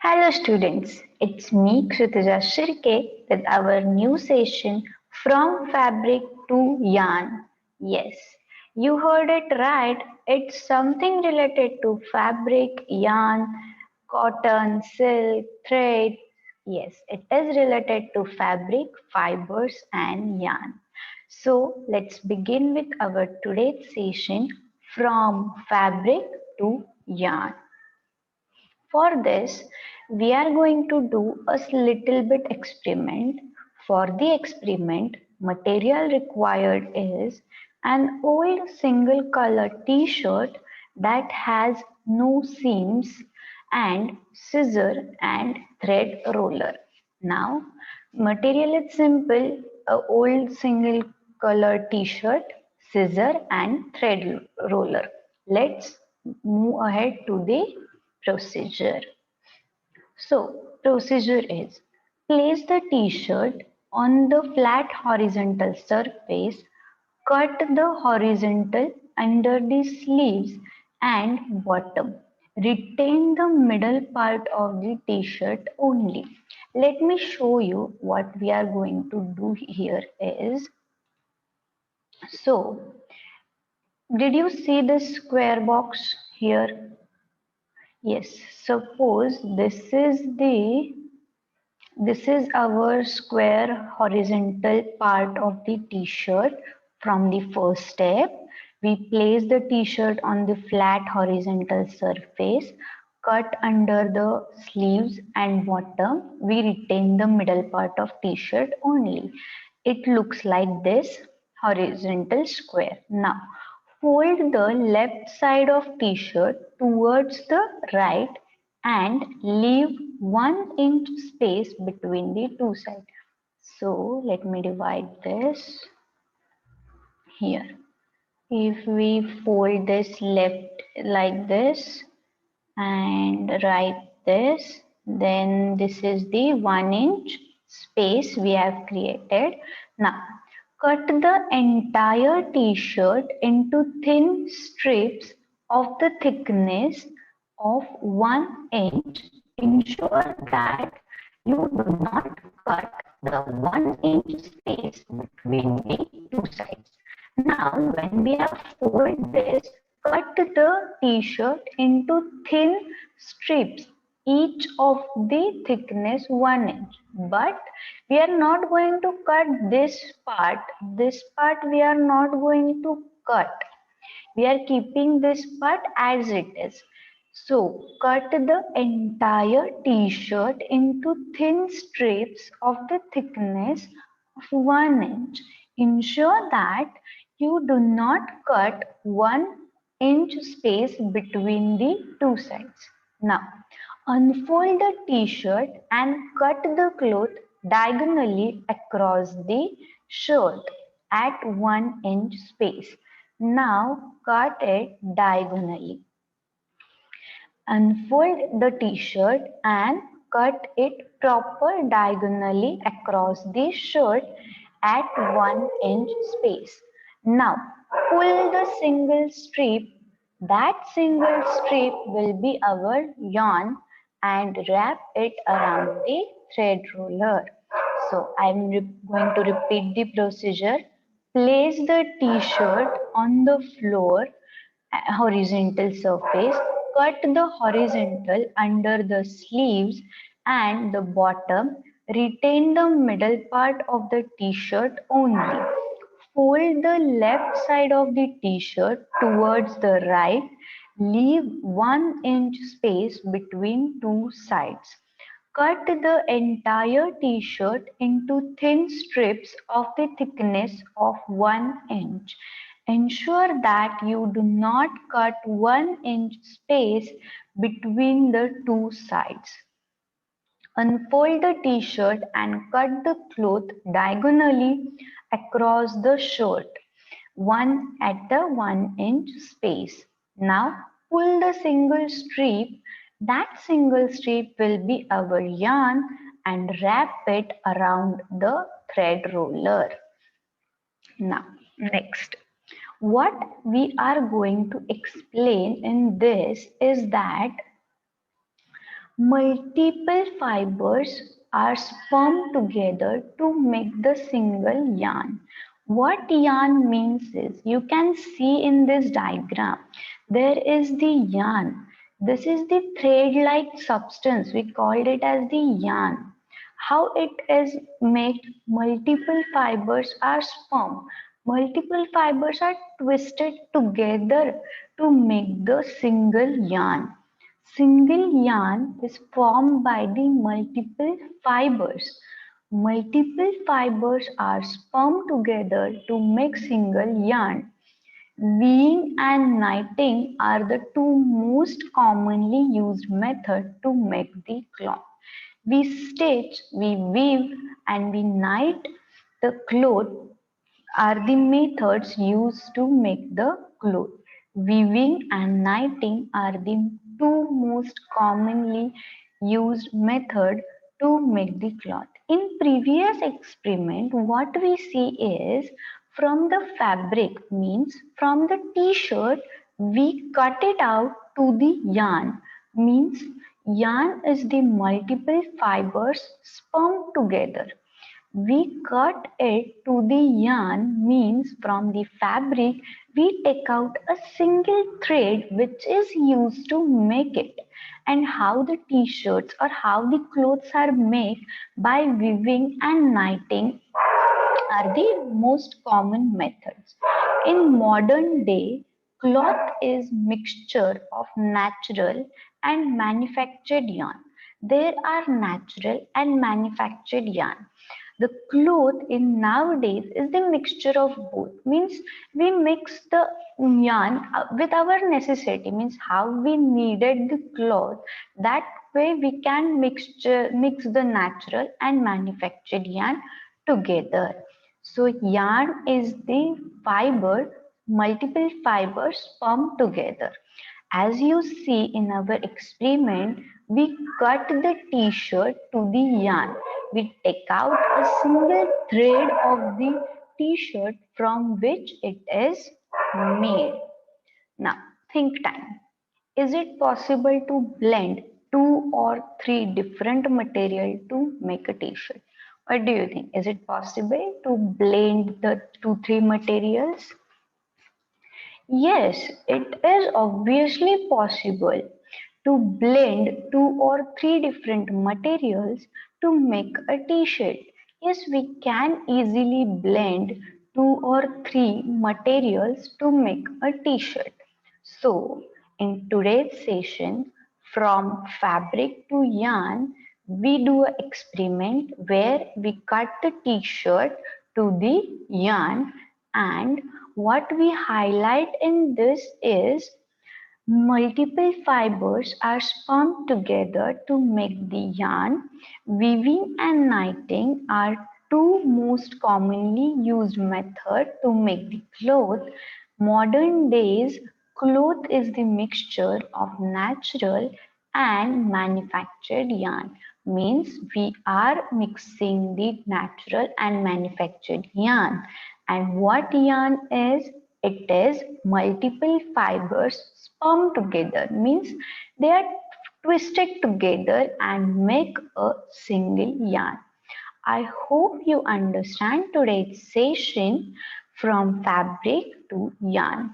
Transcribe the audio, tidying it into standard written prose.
Hello students, it's me Kritija Shirke with our new session From Fabric to Yarn. Yes, you heard it right. It's something related to fabric, yarn, cotton, silk, thread. Yes, it is related to fabric, fibers and yarn. So let's begin with our today's session From Fabric to Yarn. For this, we are going to do a little bit experiment. For the experiment, material required is an old single color t-shirt that has no seams and scissor and thread roller. Now, material is simple, a old single color t-shirt, scissor and thread roller. Let's move ahead to the procedure. So, procedure is place the t-shirt on the flat horizontal surface, cut the horizontal under the sleeves and bottom. Retain the middle part of the t-shirt only. Let me show you what we are going to do here is, so did you see this square box here? Yes, suppose this is our square horizontal part of the t-shirt. From the first step, we place the t-shirt on the flat horizontal surface, cut under the sleeves and bottom. We retain the middle part of t-shirt only. It looks like this horizontal square. Now, fold the left side of t-shirt towards the right and leave 1 inch space between the two sides. So let me divide this here. If we fold this left like this and right this, then this is the 1 inch space we have created. Now cut the entire t-shirt into thin strips of the thickness of 1 inch. Ensure that you do not cut the 1 inch space between the two sides. Now, when we have folded this, cut the t-shirt into thin strips, each of the thickness 1 inch. But we are not going to cut this part. This part we are not going to cut. We are keeping this part as it is. So cut the entire t-shirt into thin strips of the thickness of 1 inch. Ensure that you do not cut 1 inch space between the two sides. Now unfold the t-shirt and cut the cloth diagonally across the shirt at 1 inch space. Now cut it diagonally. Unfold the t-shirt and cut it proper diagonally across the shirt at 1 inch space. Now pull the single strip. That single strip will be our yarn and wrap it around the thread roller. So I am going to repeat the procedure. Place the t-shirt on the floor horizontal surface, cut the horizontal under the sleeves and the bottom, retain the middle part of the t-shirt only. Fold the left side of the t-shirt towards the right, leave 1 inch space between two sides. Cut the entire t-shirt into thin strips of the thickness of 1 inch. Ensure that you do not cut 1 inch space between the two sides. Unfold the t-shirt and cut the cloth diagonally across the shirt, one at the 1 inch space. Now pull the single strip. That single strip will be our yarn and wrap it around the thread roller. Now next, what we are going to explain in this is that Multiple fibers are spun together to make the single yarn. What yarn means is, you can see in this diagram, there is the yarn. This is the thread-like substance. We called it as the yarn. How it is made? Multiple fibers are spun. Multiple fibers are twisted together to make the single yarn. Single yarn is formed by the multiple fibers. Multiple fibers are spun together to make single yarn. Weaving and knitting are the two most commonly used methods to make the cloth. We stitch, we weave, and we knit the cloth are the methods used to make the cloth. Weaving and knitting are the two most commonly used method to make the cloth. In previous experiment, what we see is, from the fabric, means from the t-shirt, we cut it out to the yarn, means yarn is the multiple fibers spun together. We cut it to the yarn, means from the fabric we take out a single thread which is used to make it. And how the t-shirts or how the clothes are made by weaving and knitting are the most common methods. In modern day, cloth is mixture of natural and manufactured yarn. There are natural and manufactured yarn. The cloth in nowadays is the mixture of both. Means we mix the yarn with our necessity. Means how we needed the cloth. That way we can mix the natural and manufactured yarn together. So yarn is the fiber, multiple fibers spun together. As you see in our experiment, we cut the t-shirt to the yarn. We take out a single thread of the t-shirt from which it is made. Now, think time. Is it possible to blend two or three different material to make a t-shirt? What do you think? Is it possible to blend the three materials? Yes, it is obviously possible to blend two or three different materials to make a t-shirt. Yes, we can easily blend two or three materials to make a t-shirt. So, in today's session, from fabric to yarn, we do an experiment where we cut the t-shirt to the yarn, and what we highlight in this is, multiple fibers are spun together to make the yarn. Weaving and knitting are two most commonly used methods to make the cloth. Modern days, cloth is the mixture of natural and manufactured yarn. Means we are mixing the natural and manufactured yarn. And what yarn is? It is multiple fibers spun together, means they are twisted together and make a single yarn. I hope you understand today's session from fabric to yarn.